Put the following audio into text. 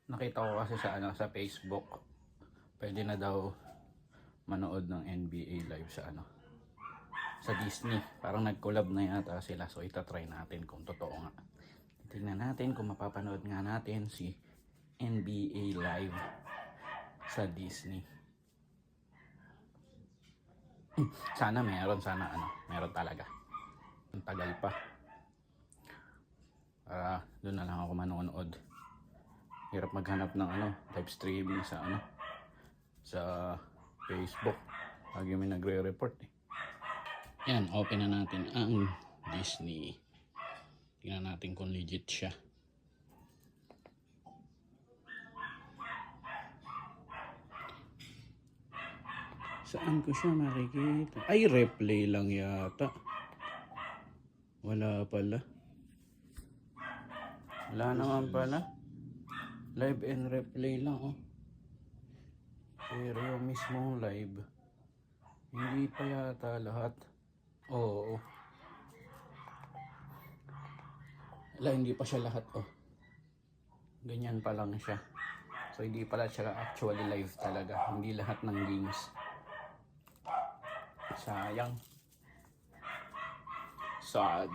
Nakita ko kasi sa sa Facebook, pwede na daw manood ng NBA live sa Disney. Parang nag-collab na yata sila. So itatry natin kung totoo nga. Tingnan natin kung mapapanood nga natin si NBA live sa Disney. Sana meron, meron talaga. Ang tagal pa. Doon na lang ako manonood. Hirap maghanap ng live streaming sa Facebook. Lagi may nagre-report eh. Yan, open na natin ang Disney. Tingnan natin kung legit siya. Saan ko siya makikita? Ay, replay lang yata. Wala pala. Wala naman pala. Live and replay lang oh. Pero yung mismong live, hindi pa yata lahat. Oo. Wala, hindi pa siya lahat oh. Ganyan pa lang siya. So hindi pala siya actually live talaga. Hindi lahat ng games. Sayang. Sad.